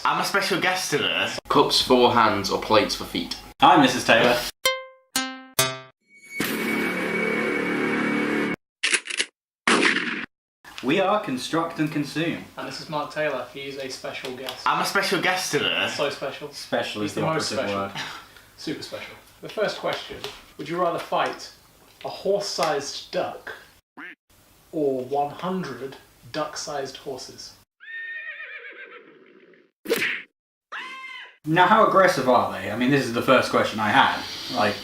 I'm a special guest today. Cups for hands or plates for feet. I'm Mrs. Taylor. We are Construct and Consume. And this is Mark Taylor. He's a special guest. I'm a special guest today. So special. Special is He's the the most operative special. word. Super special. The first question. Would you rather fight a horse-sized duck or 100 duck-sized horses? Now, how aggressive are they? I mean, this is the first question I had. Like,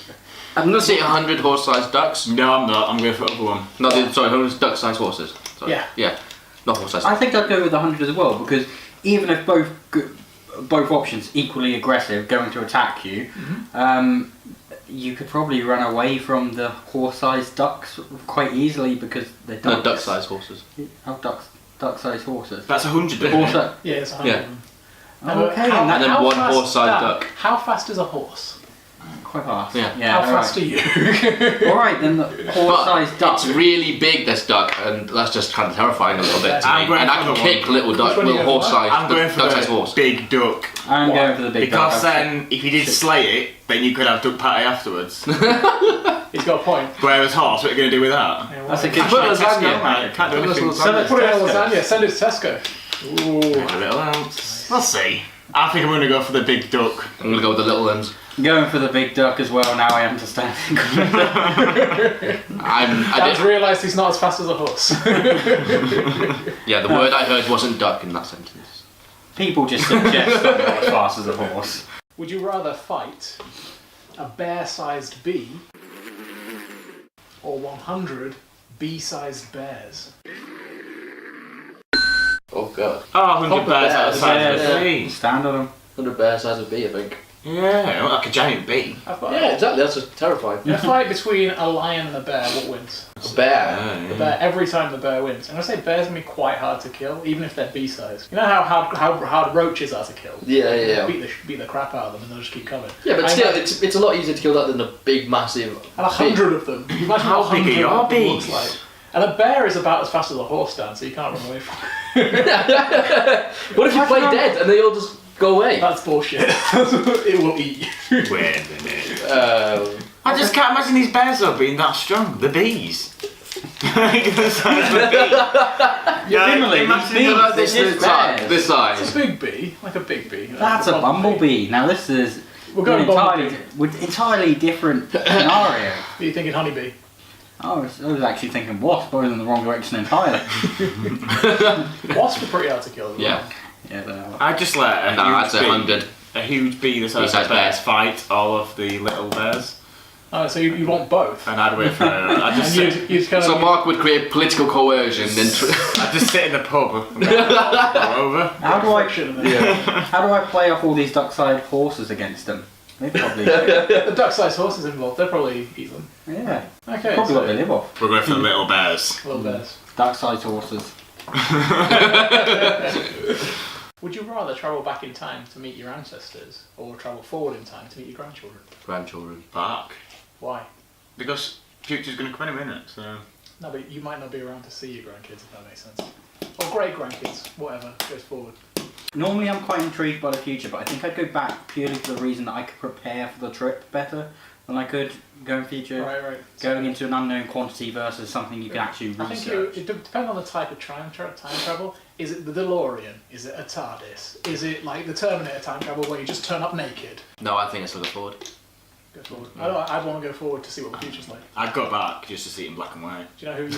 I'm gonna say 100 horse-sized ducks. No, I'm not. I'm going for the other one. No, sorry, 100 duck-sized horses. Sorry. Yeah. Yeah. Not horse-sized. I think I'd go with 100 as well, because even if both options equally aggressive, going to attack you, you could probably run away from the horse-sized ducks quite easily because they're ducks. No, duck-sized horses. Oh, duck-sized horses. That's 100. Horse. Yeah, it's 100 Yeah. of them. Okay, And then how one fast- horse-sized Dan, duck. How fast is a horse? Quite fast. Yeah. How fast are you? Alright, then the horse-sized duck. It's really big, this duck, and that's just kind of terrifying a little bit to I'm me. going And I for can the kick one. little duck, Which one you little going for? horse-sized, I'm going for duck-sized the horse. big duck. I'm going for the big duck. Because then, if you did slay it, then you could have duck patty afterwards. He's got a point. Whereas horse, what are you going to do with that? Yeah, That's a well, good Put choice. lasagna. I can't do Put anything. lasagna. Put it in lasagna. Send it to Tesco. Ooh. A little else. We'll see. I think I'm going to go for the big duck. I'm gonna go with the little ends. Going for the big duck as well, now I understand. I Dan's realised he's not as fast as a horse. Yeah, the word I heard wasn't duck in that sentence. People just suggest I'm not as fast as a horse. Would you rather fight a bear-sized bee or 100 bee-sized bears? Oh god. Oh, 100 bears out of the side of the Yeah. tree. Stand on them. 100 bear size of bee, I think. Yeah, like a giant bee. Yeah, exactly, that's just terrifying. In a fight between a lion and a bear, what wins? A bear. The bear. Every time the bear wins. And I say bears can be quite hard to kill, even if they're bee-sized. You know how hard roaches are to kill? Yeah. Beat the crap out of them and they'll just keep coming. Yeah, but I still, know- it's a lot easier to kill that than a big, massive. And 100 of them. You imagine How what big are 100 your of them looks bees? like. And a bear is about as fast as a horse, Dan, so you can't run away from it. What if you play dead and they all just go away? That's bullshit. It will eat you. Wait a minute. Um, I just can't imagine these bears though being that strong. The bees. Like the size of a bee. Yeah, similarly, imagine these like bees, this this size. bears. This It's a size. big bee, like a big bee. That's a bumblebee. Now this is We're going entirely different scenario. Are you thinking honeybee? I was actually thinking wasp, but I was in the wrong direction entirely. Wasps are pretty hard to kill as well. Yeah. Yeah, they are. I'd just let No, I'd say 100. a huge bee the size Bee-sized of bears bear. fight all of the little bears, Oh, so you want both? and I'd wait for. I'd just And sit, you'd kind of... So Mark would create political coercion and I'd just sit in the pub and go over. How do I Yeah. how do I play off all these duck-sized horses against them? They probably The duck-sized horses involved, they'll probably eat them. yeah. Okay, Probably what so they live off. We're going for the little bears. little bears. Duck-sized horses. Would you rather travel back in time to meet your ancestors or travel forward in time to meet your grandchildren? grandchildren. Fuck. Why? Because future's going to come in a minute, so. No, but you might not be around to see your grandkids, if that makes sense. Or great-grandkids, whatever, goes forward. Normally I'm quite intrigued by the future, but I think I'd go back purely for the reason that I could prepare for the trip better than I could going future. Right. Going into an unknown quantity versus something you can actually I think research. it depends on the type of time travel. Is it the DeLorean? Is it a TARDIS? Is it like the Terminator time travel where you just turn up naked? No, I think it's looking forward. Go forward. I'd want to go forward to see what the future's like. I'd go back just to see it in black and white. Do you know who you...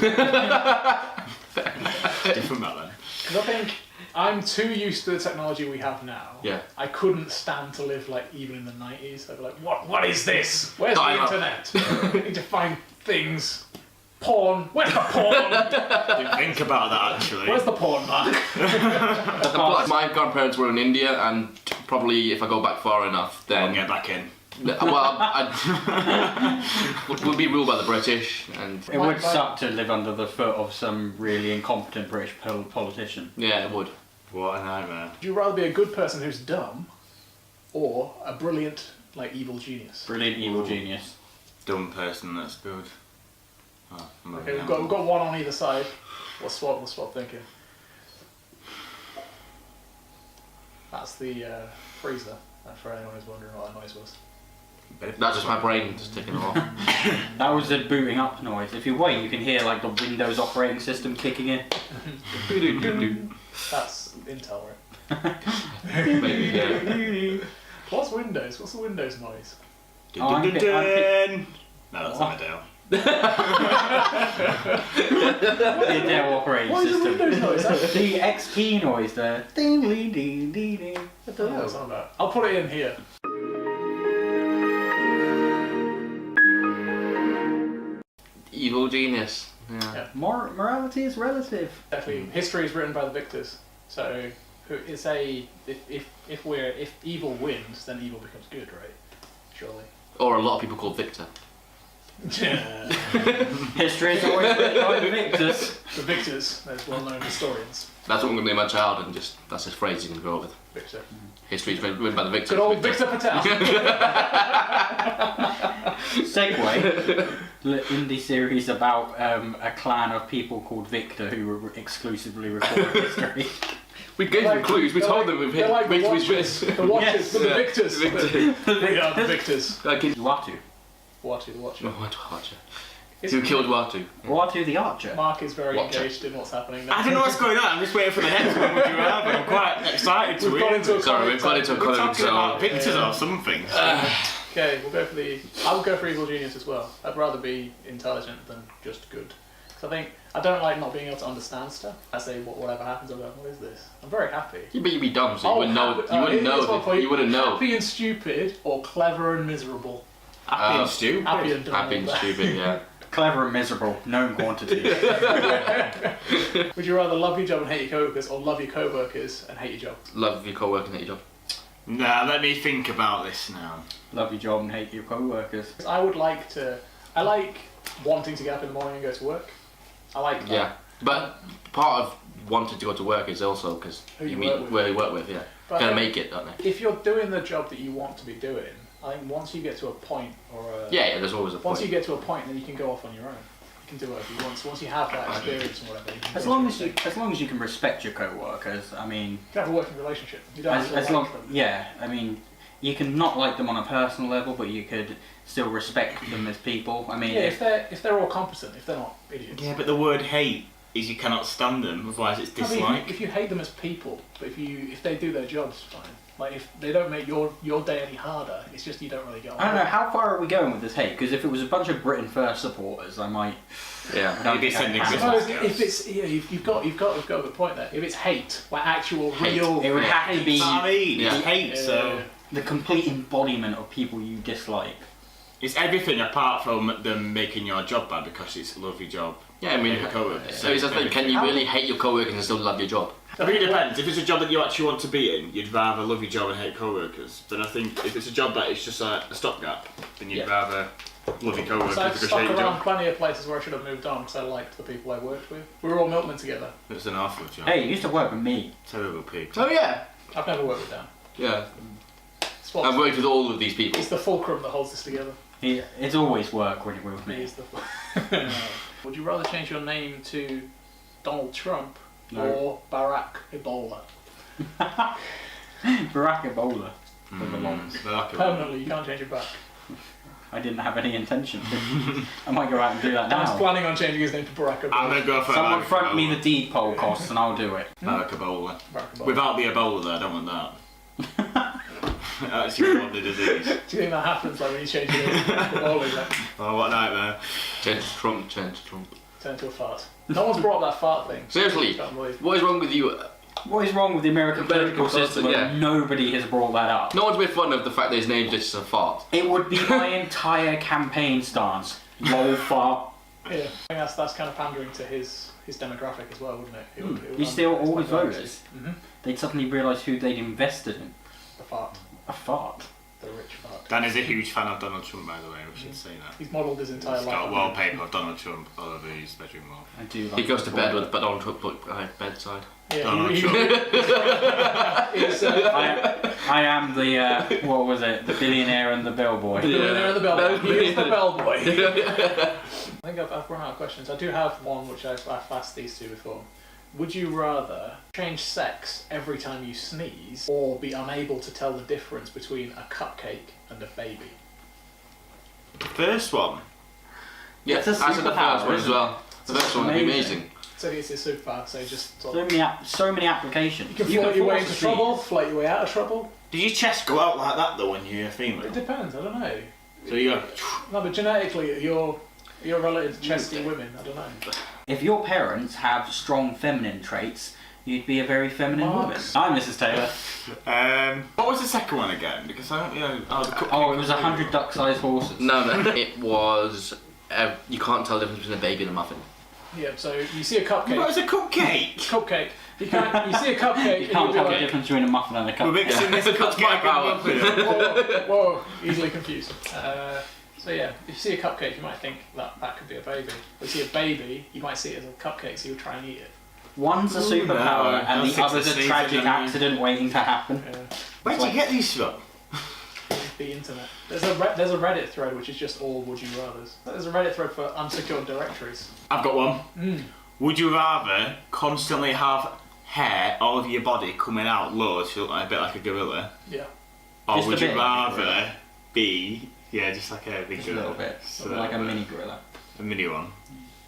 Different back then. Because I think I'm too used to the technology we have now. Yeah. I couldn't stand to live like even in the 90s. I'd be like, what is this? Where's the Dial-up. internet? I need to find things. Porn. Where's the porn? Didn't think about that actually. Where's the porn, Mark? My grandparents were in India, and probably if I go back far enough, I'll then get back in. we'll be ruled by the British, and It would suck to live under the foot of some really incompetent British politician. yeah, it would. What a nightmare. Would you rather be a good person who's dumb, or a brilliant, like, evil genius? Brilliant evil genius. Dumb person, that's good. Oh, I'm Okay, moving we've got one on either side. We'll swap thinking. That's the freezer. And for anyone who's wondering what that noise was. That's just my brain just ticking off. That was the booting up noise. If you wait, you can hear like the Windows operating system kicking in. That's Intel, right? Maybe, yeah. What's Windows? What's the Windows noise? Oh, I'm pi- No, that's not Adele. The Dell operating What is the system. Windows noise? That's- The XP noise there. Ding, ding, ding, ding, ding. I don't know what it's on about. I'll put it in here. Evil genius. Yeah. Yeah. Morality is relative. Exactly. History is written by the victors. So it's a if evil wins, then evil becomes good, right? Surely. Or a lot of people called Victor. History is always written by the victors. The victors, those well-known historians. That's what I'm going to name my child, and just that's his phrase you can grow up with. Victor. History is written by the victors. Good old Victor Patel. Segue. The indie series about a clan of people called Victor who exclusively record history. We gave them clues. We told them we've hit They're like the victory's Watchers. win. The Watchers, Yes. but the Yeah. victors. Victor. We are the victors. Like in Watu. Watcher, the Watcher. Oh, Watcher. It's- Who killed Watu? Watu the Archer. Mark is very Watcher. engaged in what's happening now. I don't know what's going on. I'm just waiting for the next one. Would you rather? I'm quite excited to We've hear. gone into a Sorry, we've gone into a We're column, talking about so pictures or something. Okay, we'll go for the. I would go for evil genius as well. I'd rather be intelligent than just good. Because I don't like not being able to understand stuff. I say whatever happens, I'm like, what is this? I'm very happy. yeah, but you'd be dumb, so you wouldn't know. happy- You wouldn't here's know. one for You wouldn't know. Happy and stupid, or clever and miserable. Happy and stupid. Happy and dumb. Happy and stupid. Yeah. Clever and miserable, known quantity. Would you rather love your job and hate your co-workers, or love your co-workers and hate your job? Love your co-worker and hate your job. Nah, let me think about this now. Love your job and hate your co-workers. I would like to. I like wanting to get up in the morning and go to work. I like that. Yeah, but part of wanting to go to work is also because Who you you meet work with. where you work with. Yeah, But gotta make it, don't they? if you're doing the job that you want to be doing, I think once you get to a point, or a, Yeah, there's always a once you point. get to a point, then you can go off on your own. You can do whatever you want. So once you have that experience and whatever, you can As go long off as your you, own. as long as you can respect your co-workers, I mean, You can have a working relationship. You don't have to as like long, them. yeah, I mean, you can not like them on a personal level, but you could still respect them as people. I mean, Yeah, if they're all competent, if they're not idiots. Yeah, but the word hate is you cannot stand them, otherwise it's I mean, dislike. if you hate them as people, but if they do their jobs fine. Like if they don't make your day any harder, it's just you don't really get on. I don't know, how far are we going with this hate? Because if it was a bunch of Britain First supporters, I might... Yeah. I don't You'd be think I'd sending have I it. Christmas suppose cards. if it's you've got a good point there. If it's hate, like actual Hate. real, It would have to be That's what I mean, Yeah. it's hate, so the complete embodiment of people you dislike. it's everything apart from them making your job bad because it's a lovely job. Yeah, I mean, Hate your coworkers. so it's the thing. Can you really hate your co-workers and still love your job? I think it depends. If it's a job that you actually want to be in, you'd rather love your job and hate co-workers. But I think if it's a job that is just a stopgap, then you'd Yeah. rather love your co-workers So I've because you stuck hate your around job. plenty of places where I should have moved on because I liked the people I worked with. We were all milkmen together. It's an awful job. Hey, you used to work with me. Terrible pig. Oh yeah. I've never worked with Dan. Yeah. It's, what- I've worked with all of these people. it's the fulcrum that holds us together. It's always work when you're with me. It's the Would you rather change your name to Donald Trump No. or Barack Ebola? Barack Ebola for the longs. Permanently, you can't change it back. I didn't have any intention to. I might go out and do that Dan's now. planning on changing his name to Barack I'm Ebola. gonna go for Someone Barack front me Ebola. the deed poll costs and I'll do it. Barack Ebola. Barack Ebola. Without the Ebola though, I don't want that. Actually want the disease. Do you think that happens like when you change your name to Ebola? Like, Oh, what nightmare. Change to Trump. Change to Trump. turn to a fart. No one's brought up that fart thing. Seriously, Can't believe. what is wrong with you? What is wrong with the American political system? yeah. And nobody has brought that up. No one's made fun of the fact that his name's just a fart. It would be my entire campaign stance. Lol fart. Yeah, I think that's kind of pandering to his demographic as well, wouldn't it? It would You steal all his votes. voters. Mm-hmm. They'd suddenly realise who they'd invested in. The fart. A fart. The rich fart. Dan is a huge fan of Donald Trump, by the way. We should say that. He's modelled his entire He's life. got on wallpaper of Donald Trump all over his bedroom wall. I do like He goes to the bed boy. with Donald Trump by bedside. Yeah, Donald he, Trump. he's, I am the, what was it? The billionaire and the bellboy. Yeah. Billionaire and the bellboy. He is the bellboy. Yeah. I think I've run out of questions. I do have one which I've asked these two before. Would you rather change sex every time you sneeze, or be unable to tell the difference between a cupcake and a baby? The first one. Yeah, It's a I said the superpower, first one as isn't it? well. The first one would be Amazing. amazing. So it's a superpower, so just sort So of, many applications. you can float your way force into a trouble, sneeze. float your way out of trouble. Does your chest go out like that though when you're female? It depends, I don't know. So you go. No, but genetically, you're related to chesty women, I don't know. If your parents have strong feminine traits, you'd be a very feminine woman. Marks. I'm Mrs. Taylor. What was the second one again? Because I don't know. Oh, the cupcake. Oh, it was 100 duck-sized horses. No, it was. You can't tell the difference between a baby and a muffin. Yeah, so you see a cupcake. What was a cupcake? Cupcake. You see a cupcake. You can't and tell you'll the be difference between a muffin and a We're cupcake. mixing this That's cupcake my and power. muffin. whoa, easily confused. So yeah, if you see a cupcake, you might think that could be a baby. If you see a baby, you might see it as a cupcake, so you'll try and eat it. One's a superpower no, and that's the other's a sneezing tragic and- accident waiting to happen. Where'd you get these from? The internet. There's a Reddit thread which is just all would you rather's. There's a Reddit thread for unsecured directories. I've got one. Would you rather constantly have hair all over your body coming out loads, so you look like a bit like a gorilla, Yeah. or Just a would you bit like a rather gorilla. be just like a big Just a gorilla, little bit. So, like a mini gorilla. a mini one?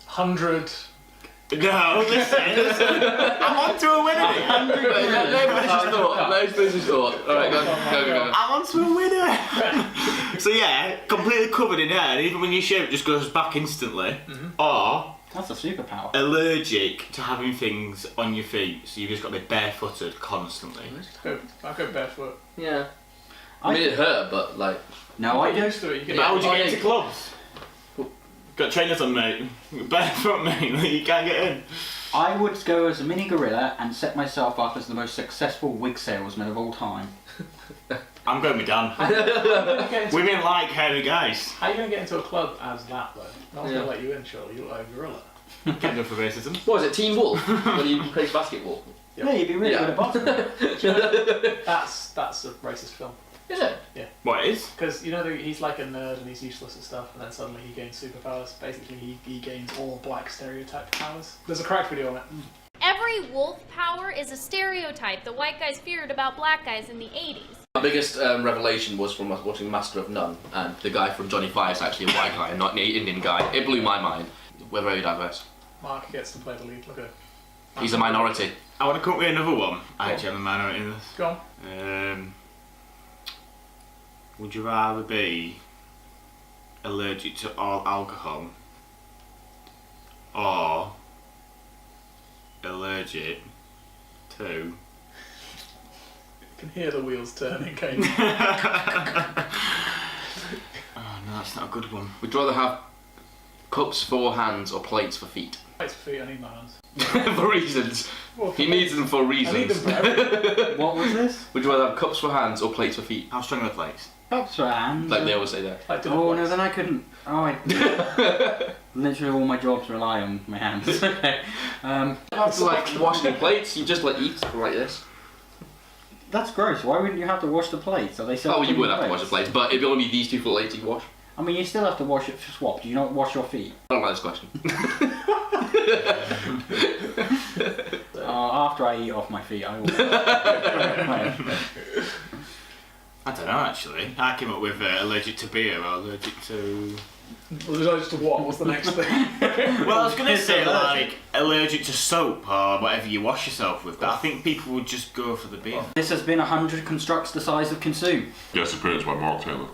100. No, listen. I'm on to a winner. Let me finish his thought. Let me finish his thought. Alright, go. I'm on to a winner. So yeah, completely covered in hair, and even when you shave, it just goes back instantly. Or That's a superpower. allergic to having things on your feet, so you've just got to be barefooted constantly. I'll go barefoot. Yeah. I mean, it hurt, but like. No, I get do. used to it. You But how would you Oh, get yeah. into clubs? Got trainers on, mate. Barefoot, mate. You can't get in. I would go as a mini gorilla and set myself up as the most successful wig salesman of all time. I'm going with Dan. Women like hairy guys. How are you going to get into a club as that though? No one's Yeah. going to let you in, surely. You look like a gorilla. Getting up for racism. What was it, Teen Wolf? When he plays basketball? Yeah, you'd be really Yeah. good at basketball. That's a racist film. Is it? What it is? Because you know he's like a nerd and he's useless at stuff, and then suddenly he gains superpowers. Basically, he gains all black stereotype powers. There's a cracked video on it. Every wolf power is a stereotype that white guys feared about black guys in the 80s. My biggest revelation was from watching Master of None, and the guy from Johnny Five is actually a white guy, not an Indian guy. It blew my mind. We're very diverse. Mark gets to play the lead. Look at him. He's a minority. I want to come up with another one. I actually have a minority in this. Go on. Would you rather be allergic to all alcohol or allergic to You can hear the wheels turning, can't you? Oh no, that's not a good one. Would you rather have cups for hands or plates for feet? Plates for feet, I need my hands. For reasons. Well, He needs them for I need them reasons. for everything. What was this? Would you rather have cups for hands or plates for feet? How strong are the plates? Cups for hands. Like they always say there. Like dinner Oh no, plates. then I couldn't. Oh, I. Literally all my jobs rely on my hands. Okay. You have to like wash the plates, you just like eat like this. That's gross. Why wouldn't you have to wash the plates? Are they Oh, you would have to wash the plates, but it'd only be these two plates you wash. I mean, you still have to wash it for swap. Do you not wash your feet? I don't like this question. After I eat off my feet, I will. I don't know actually. I came up with allergic to beer or allergic to. Allergic to what? What's the next thing? Well, I was gonna It's say allergic. like allergic to soap or whatever you wash yourself with, but I think people would just go for the beer. This has been 100 Constructs the Size of Consume. Guest appearance by Mark Taylor.